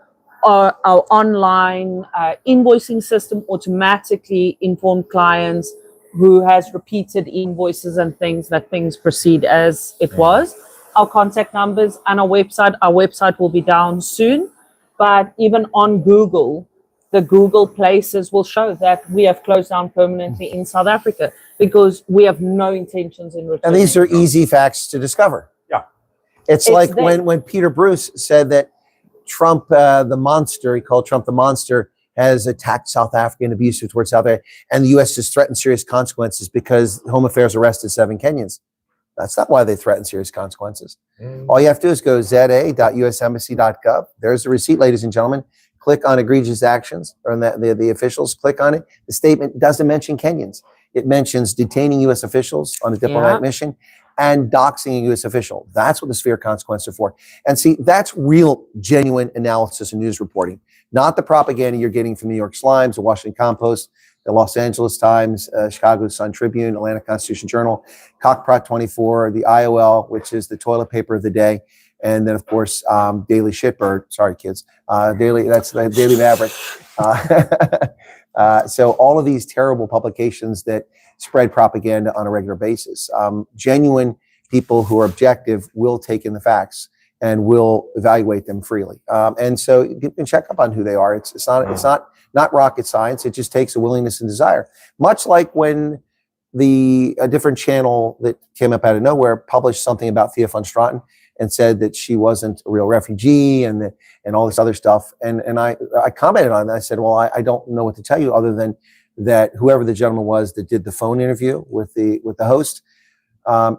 our online invoicing system automatically informed clients who has repeated invoices and things that things proceed as it was. Our contact numbers and our website will be down soon. But even on Google, the Google places will show that we have closed down permanently in South Africa because we have no intentions in returning. And these are easy facts to discover. Yeah. It's like when Peter Bruce said that Trump, the monster, he called Trump the monster, has attacked South Africa and abusive towards South Africa, and the U.S. has threatened serious consequences because Home Affairs arrested 7 Kenyans. That's not why they threaten serious consequences. All you have to do is go za.usembassy.gov. There's the receipt, ladies and gentlemen. Click on egregious actions, or the officials. Click on it. The statement doesn't mention Kenyans. It mentions detaining U.S. officials on a diplomatic mission and doxing a U.S. official. That's what the severe consequences are for. And see, that's real, genuine analysis and news reporting, not the propaganda you're getting from New York Slimes, the Washington Compost, the Los Angeles Times, Chicago Sun-Tribune, Atlanta Constitution Journal, Cockprot 24, the IOL, which is the toilet paper of the day, and then, of course, Daily Shitbird. Sorry, kids. That's the Daily Maverick. So all of these terrible publications that spread propaganda on a regular basis. Genuine people who are objective will take in the facts and will evaluate them freely. And so you can check up on who they are. It's not rocket science. It just takes a willingness and desire. Much like when a different channel that came up out of nowhere published something about Thea von Straten and said that she wasn't a real refugee and all this other stuff. And I commented on that. I said, well, I don't know what to tell you other than that whoever the gentleman was that did the phone interview with the host,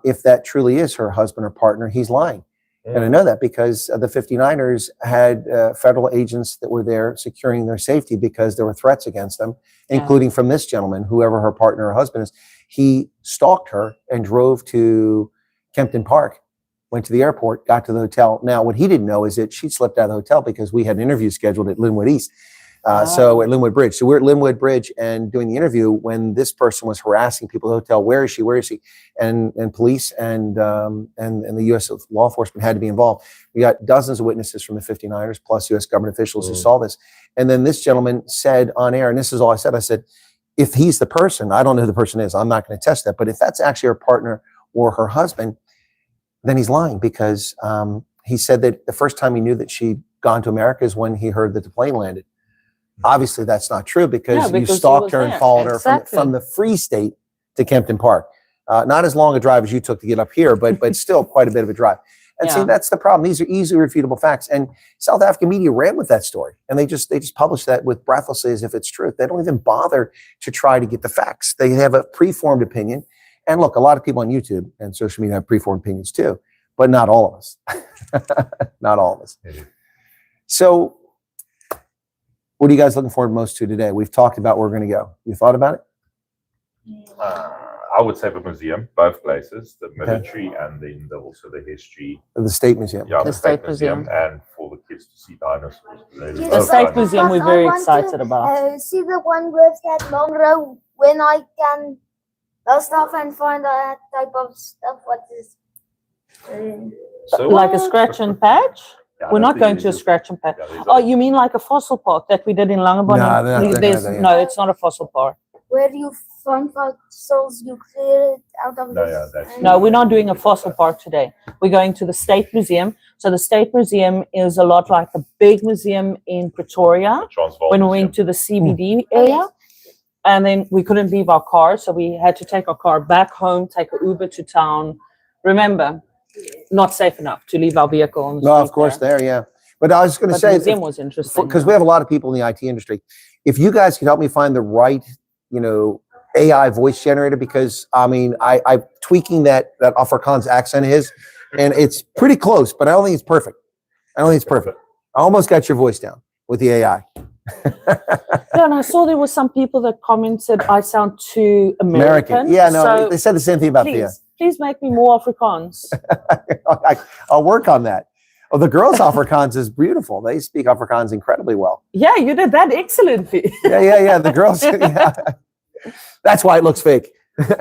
if that truly is her husband or partner, he's lying. And I know that because the 59ers had federal agents that were there securing their safety because there were threats against them, including from this gentleman, whoever her partner or husband is. He stalked her and drove to Kempton Park, went to the airport, got to the hotel. Now, what he didn't know is that she slipped out of the hotel because we had an interview scheduled at Linwood East. So at Linwood Bridge. So we're at Linwood Bridge and doing the interview when this person was harassing people at the hotel. Where is she? Where is she? And police and the U.S. law enforcement had to be involved. We got dozens of witnesses from the 59ers plus U.S. government officials who saw this. And then this gentleman said on air, and this is all I said, if he's the person, I don't know who the person is, I'm not going to test that. But if that's actually her partner or her husband, then he's lying because he said that the first time he knew that she'd gone to America is when he heard that the plane landed. Obviously, that's not true because you stalked her and followed her from the Free State to Kempton Park. Not as long a drive as you took to get up here, but still quite a bit of a drive. And see, that's the problem. These are easily refutable facts. And South African media ran with that story. And they just publish that with breathlessly as if it's truth. They don't even bother to try to get the facts. They have a preformed opinion. And look, a lot of people on YouTube and social media have preformed opinions too, but not all of us. Not all of us. So what are you guys looking forward most to today? We've talked about where we're going to go. You thought about it? I would say the museum, both places, the military and then also the history. The State Museum. Yeah, the State Museum. And for the kids to see dinosaurs. The State Museum we're very excited about. See the one with that long row when I can I'll stop and find that type of stuff. What is? So Like a scratch and patch? Yeah, We're that's not the going to a easiest. scratch and patch. Yeah, there's Oh, a- you mean like a fossil park that we did in Langebaan? No, they're not There's- gonna do that. no, it's not a fossil park. Where you find fossils, you clear it out of No, this. yeah, that's- No, we're not doing a fossil park today. We're going to the State Museum. So the State Museum is a lot like the big museum in Pretoria the Transvaal when we Museum. went to the CBD Oh, area. yes. And then we couldn't leave our car, so we had to take our car back home, take an Uber to town. Remember, not safe enough to leave our vehicle on the No, of street course, there. yeah. But I was going to But the say, museum was interesting. because we have a lot of people in the IT industry, if you guys could help me find the right, AI voice generator, because I mean, I'm tweaking that Afrikaans accent of his, and it's pretty close, but I don't think it's perfect. I almost got your voice down with the AI. Yeah, and I saw there were some people that commented I sound too American. Yeah, no, So they said the same thing about Thea. please make me more Afrikaans. I'll work on that. Oh, the girls' Afrikaans is beautiful. They speak Afrikaans incredibly well. Yeah, you did that excellently. Yeah. The girls, yeah. That's why it looks fake.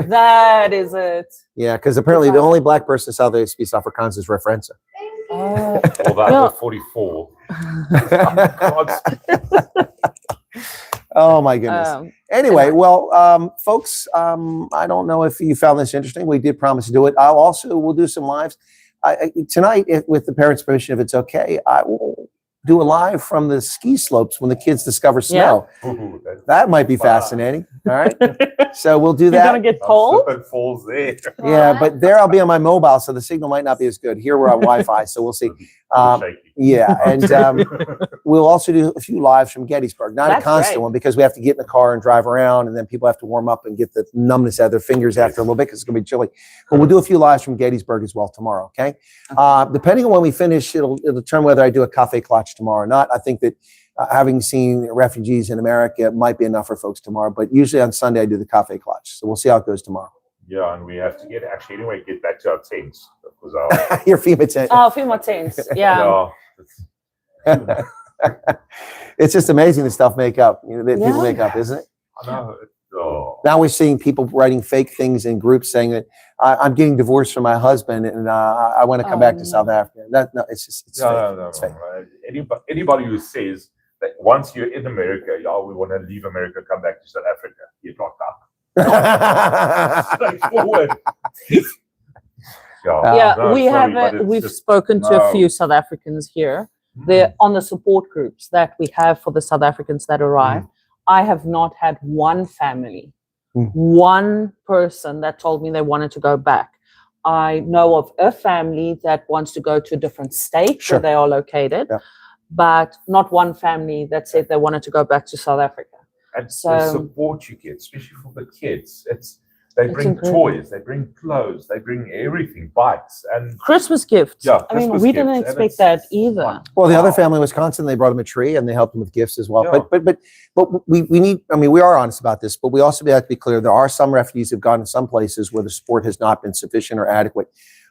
That is it. Yeah, because apparently the only black person in South Africa speaks Afrikaans is Referenza. Oh, Well, that Yeah. was 44. Oh my goodness. um, Anyway, well, folks, I don't know if you found this interesting. We did promise to do it. We'll do some lives tonight, with the parents' permission, if it's okay. I will do a live from the ski slopes when the kids discover snow. Ooh, that's That might be fun. fascinating. All right, so we'll do you're that. gonna get I'll cold. slip and falls there. Yeah, but there I'll be on my mobile, so the signal might not be as good. Here we're on Wi-Fi, so we'll see. Shaky. Yeah, and we'll also do a few lives from Gettysburg, not That's a constant great. one, because we have to get in the car and drive around, and then people have to warm up and get the numbness out of their fingers after a little bit because it's going to be chilly. But we'll do a few lives from Gettysburg as well tomorrow, okay? Depending on when we finish, it'll determine whether I do a cafe clutch tomorrow or not. I think that having seen refugees in America might be enough for folks tomorrow, but usually on Sunday I do the cafe clutch. So we'll see how it goes tomorrow. Yeah, and we have to get back to our tents because our Your FEMA tent. Oh, a few more things. Yeah. It's just amazing the stuff that people Yeah. make up, isn't it? I know. Oh. Now we're seeing people writing fake things in groups saying that I'm getting divorced from my husband and I want to come back to no. South Africa. No, it's just fake. No. It's fake. Anybody who says that once you're in America, we want to leave America, come back to South Africa, you're locked up. Straightforward. Yeah, no, we sorry, but have. it's We've just- spoken to a no. few South Africans here. They're on the support groups that we have for the South Africans that arrive. I have not had one family, one person that told me they wanted to go back. I know of a family that wants to go to a different state Sure. where they are located, Yeah. but not one family that said they wanted to go back to South Africa. And the So- support you get, especially for the kids, they It's bring incredible. toys, they bring clothes, they bring everything, bikes, and Christmas gifts. Yeah, I mean, Christmas we didn't gifts, and expect it's that either. fun. Well, the other Wow. family in Wisconsin, they brought him a tree and they helped him with gifts as well. Yeah. But we need, I mean, we are honest about this, but we also have to be clear. There are some refugees who've gone to some places where the support has not been sufficient or adequate.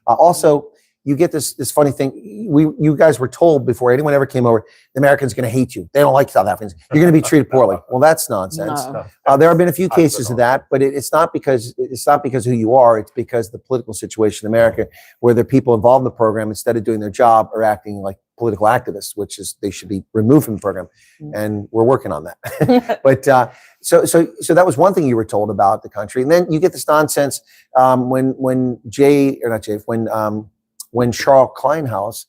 Also, you get this funny thing. You guys were told before anyone ever came over, the Americans are going to hate you. They don't like South Africans. You're going to be treated poorly. Well, that's nonsense. No. There have been a few I cases of that, but it's not because who you are. It's because the political situation in America, where the people involved in the program, instead of doing their job, are acting like political activists, which is they should be removed from the program, and we're working on that. But so that was one thing you were told about the country, and then you get this nonsense when Charles Kleinhaus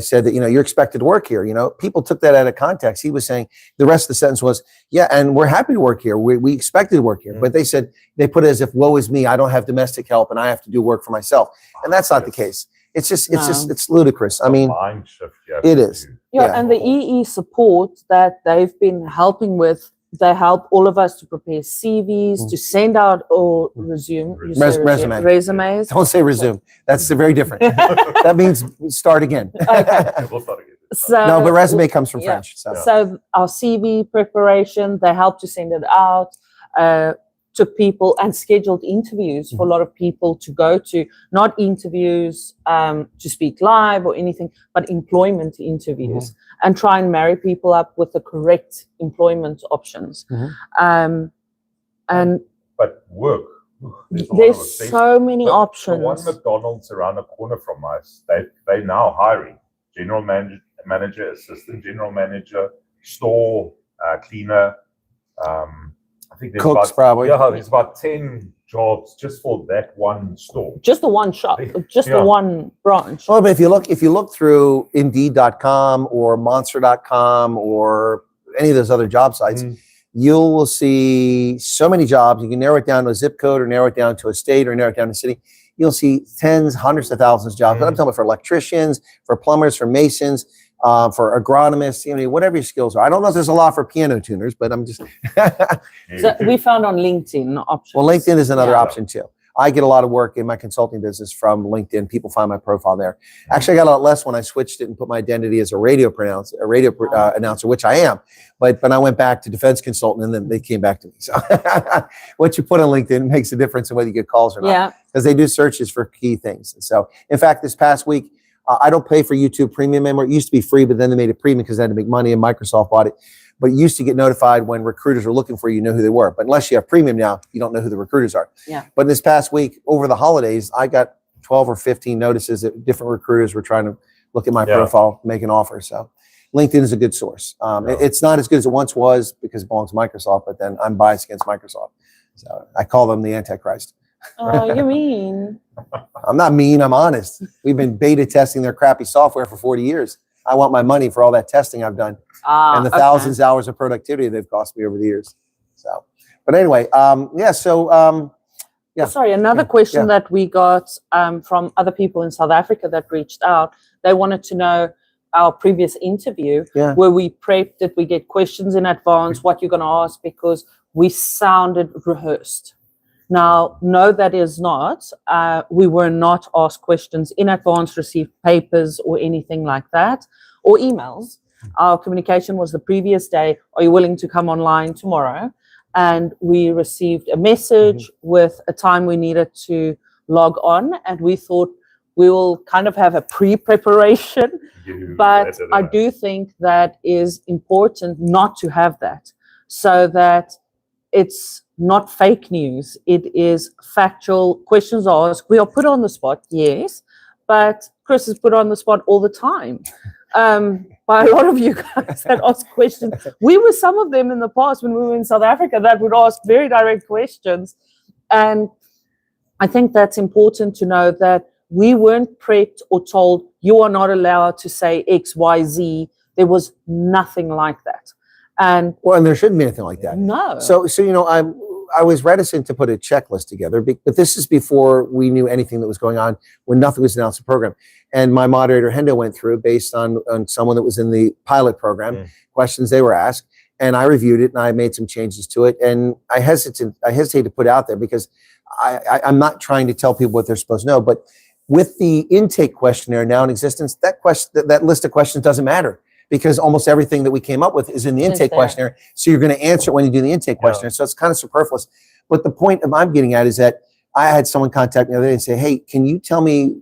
said that, you're expected to work here. People took that out of context. He was saying the rest of the sentence was, yeah, and we're happy to work here. We expected to work here. But they said, they put it as if, woe is me, I don't have domestic help and I have to do work for myself. And that's not the case. It's it's ludicrous. I mean, mind shift, it is. Yeah, Yeah. and the EE support that they've been helping with, they help all of us to prepare CVs, to send out or resumes. Resumes. Don't say resume. That's very different. That means start again. We'll start again. So, No, but resume comes from yeah. French. So. So our CV preparation, they help to send it out, took people and scheduled interviews for a lot of people to go to, not interviews to speak live or anything, but employment interviews and try and marry people up with the correct employment options. Mhm. And But work There's so many The options. one McDonald's around the corner from us, they now hiring general manager, assistant general manager, store cleaner. I think there's Cooks about, probably. Yeah, there's about 10 jobs just for that one store. Just the one shop, just the one branch. Well, but if you look through Indeed.com or Monster.com or any of those other job sites, you will see so many jobs. You can narrow it down to a zip code or narrow it down to a state or narrow it down to a city. You'll see tens, hundreds of thousands of jobs. I'm talking about for electricians, for plumbers, for masons, for agronomists, whatever your skills are. I don't know if there's a lot for piano tuners, but I'm just. So we found on LinkedIn options. Well, LinkedIn is another option too. I get a lot of work in my consulting business from LinkedIn. People find my profile there. Actually, I got a lot less when I switched it and put my identity as a radio announcer, which I am. But I went back to defense consultant, and then they came back to me. So what you put on LinkedIn makes a difference in whether you get calls or not, because they do searches for key things. And so, in fact, this past week, I don't pay for YouTube Premium anymore. It used to be free, but then they made it premium because they had to make money, and Microsoft bought it. But you used to get notified when recruiters were looking for you, know who they were. But unless you have premium now, you don't know who the recruiters are. Yeah. But this past week, over the holidays, I got 12 or 15 notices that different recruiters were trying to look at my profile, make an offer. So LinkedIn is a good source. It's not as good as it once was because it belongs to Microsoft, but then I'm biased against Microsoft. So I call them the Antichrist. Oh, you mean? I'm not mean, I'm honest. We've been beta testing their crappy software for 40 years. I want my money for all that testing I've done and the thousands of hours of productivity they've cost me over the years. So, but anyway, Sorry, another question that we got from other people in South Africa that reached out. They wanted to know our previous interview, where we prepped, did we get questions in advance, what you're going to ask, because we sounded rehearsed. Now, no, that is not. We were not asked questions in advance, received papers or anything like that, or emails. Our communication was the previous day. Are you willing to come online tomorrow? And we received a message with a time we needed to log on. And we thought we will kind of have a pre-preparation. But I do think that is important not to have that, so that it's not fake news. It is factual. Questions asked. We are put on the spot, yes, but Chris is put on the spot all the time by a lot of you guys that ask questions. We were some of them in the past when we were in South Africa that would ask very direct questions. And I think that's important to know that we weren't prepped or told you are not allowed to say X, Y, Z. There was nothing like that. And there shouldn't be anything like that. No. So I was reticent to put a checklist together, but this is before we knew anything that was going on, when nothing was announced in the program. And my moderator, Hendo, went through based on someone that was in the pilot program, questions they were asked. And I reviewed it and I made some changes to it. And I hesitate to put out there because I'm not trying to tell people what they're supposed to know. But with the intake questionnaire now in existence, that list of questions doesn't matter, because almost everything that we came up with is in the intake questionnaire. So you're going to answer it when you do the intake questionnaire. So it's kind of superfluous. But the point I'm getting at is that I had someone contact me the other day and say, hey, can you tell me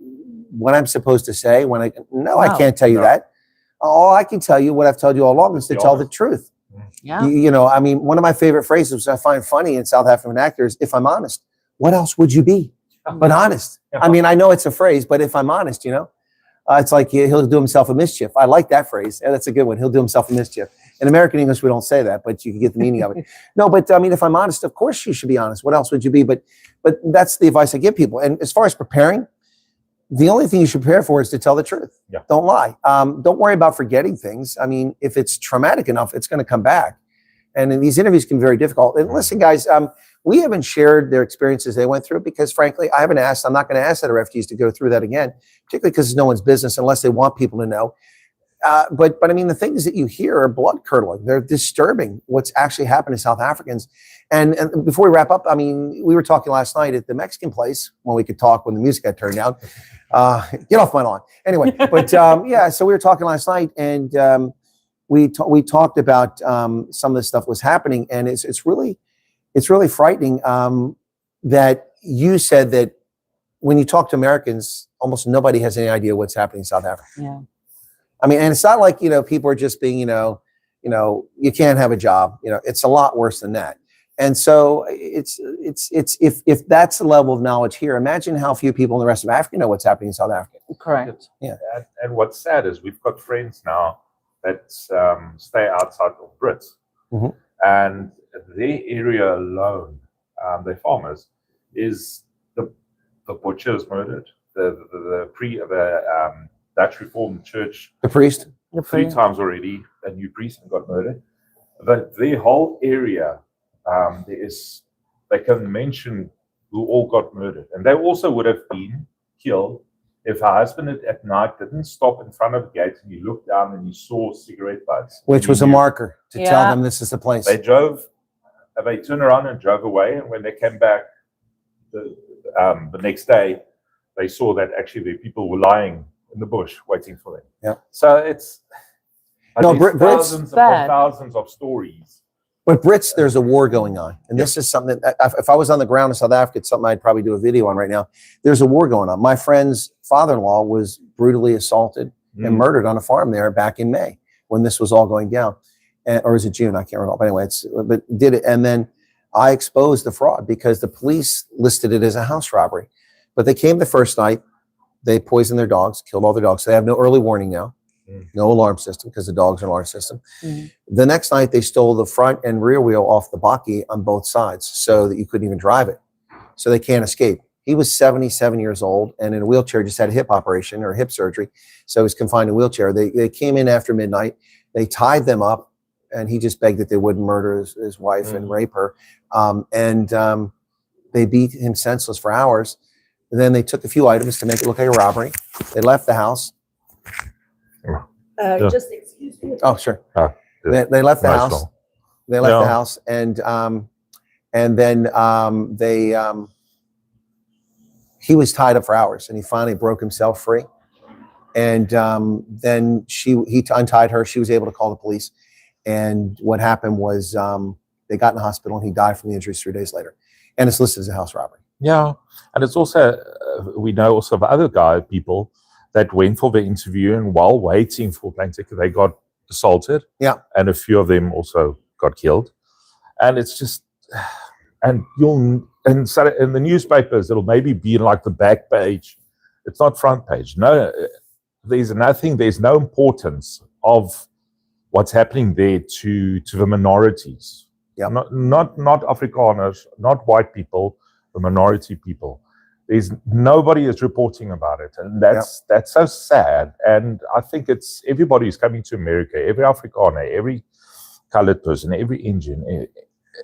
what I'm supposed to say? I can't tell you that. All I can tell you, what I've told you all along, is to tell the truth. Yeah. One of my favorite phrases I find funny in South African actors, if I'm honest, what else would you be but honest? I mean, I know it's a phrase, but if I'm honest, it's like he'll do himself a mischief. I like that phrase. Yeah, that's a good one. He'll do himself a mischief. In American English, we don't say that, but you can get the meaning of it. No, but I mean, if I'm honest, of course you should be honest. What else would you be? But that's the advice I give people. And as far as preparing, the only thing you should prepare for is to tell the truth. Yeah. Don't lie. Don't worry about forgetting things. I mean, if it's traumatic enough, it's going to come back. And then these interviews can be very difficult. And listen, guys, we haven't shared their experiences they went through because, frankly, I'm not going to ask the refugees to go through that again, particularly because it's no one's business unless they want people to know. But I mean, the things that you hear are blood curdling. They're disturbing what's actually happened to South Africans. And before we wrap up, I mean, we were talking last night at the Mexican place when we could talk when the music got turned down. Get off my lawn. Anyway, but so we were talking last night and we talked about some of the stuff was happening, and it's really frightening that you said that when you talk to Americans, almost nobody has any idea what's happening in South Africa. Yeah. I mean, and it's not like, people are just being, you can't have a job. It's a lot worse than that. And so it's if that's the level of knowledge here, imagine how few people in the rest of Africa know what's happening in South Africa. Correct. Yeah. And what's sad is we've got friends now that stay outside of Brits, and their area alone, they're farmers, is the butchers murdered, the Dutch Reformed Church, The priest. 3 times already, a new priest got murdered. Their whole area, they can mention who all got murdered, and they also would have been killed if her husband at night didn't stop in front of the gate and you looked down and you saw cigarette butts. Which was a marker to tell them this is the place. They turned around and drove away, and when they came back the next day, they saw that actually the people were lying in the bush waiting for them. Yeah. So it's Brits, thousands of stories. But Brits, there's a war going on. And this is something that if I was on the ground in South Africa, it's something I'd probably do a video on right now. There's a war going on. My friend's father-in-law was brutally assaulted and murdered on a farm there back in May when this was all going down. Or is it June? I can't remember. But anyway, but did it. And then I exposed the fraud because the police listed it as a house robbery. But they came the first night. They poisoned their dogs, killed all their dogs. So they have no early warning now. No alarm system because the dogs are an alarm system. The next night they stole the front and rear wheel off the bakkie on both sides so that you couldn't even drive it. So they can't escape. He was 77 years old and in a wheelchair, just had a hip operation or hip surgery. So he was confined in a wheelchair. They came in after midnight. They tied them up and he just begged that they wouldn't murder his wife and rape her. They beat him senseless for hours. And then they took a few items to make it look like a robbery. They left the house. Just excuse me. Oh, sure. They left the house. They left the house, and then he was tied up for hours, and he finally broke himself free. And then he untied her. She was able to call the police. And what happened was they got in the hospital, and he died from the injuries 3 days later. And it's listed as a house robbery. Yeah, and it's also we know also of other people that went for the interview, and while waiting for plane ticket, they got assaulted. Yeah. And a few of them also got killed. And it's just, and in the newspapers, it'll maybe be like the back page. It's not front page. No, there's no importance of what's happening there to the minorities. Yeah. Not Afrikaners, not white people, the minority people. Nobody is reporting about it, and that's so sad. And I think it's everybody who's coming to America, every Afrikaner, every colored person, every Indian,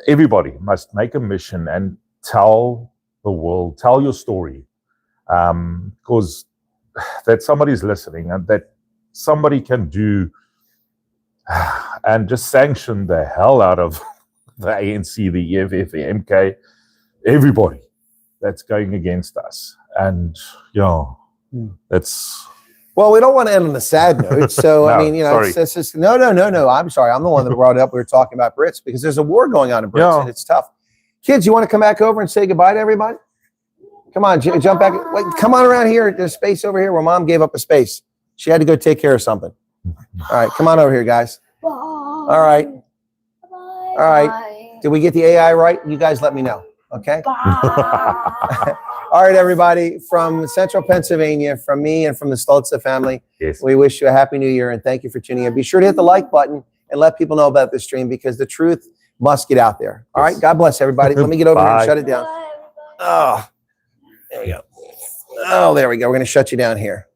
everybody must make a mission and tell the world, tell your story, because that somebody's listening and that somebody can do and just sanction the hell out of the ANC, the EFF, the MK, everybody that's going against us. And that's well, we don't want to end on a sad note. So no, I mean, it's just no. I'm sorry, I'm the one that brought it up. We were talking about Brits because there's a war going on in Brits, and it's tough. Kids, you want to come back over and say goodbye to everybody? Come on, jump back. Wait, come on around here. There's space over here where Mom gave up a space. She had to go take care of something. All right, come on over here, guys. Bye. All right. Bye. All right. Bye. Did we get the AI right? You guys let me know. Okay. All right, everybody, from Central Pennsylvania, from me and from the Stoultze family, we wish you a happy new year and thank you for tuning in. Be sure to hit the like button and let people know about this stream because the truth must get out there. All right. God bless everybody. Let me get over here and shut it down. Bye. Oh, there we go. Oh, there we go. We're going to shut you down here.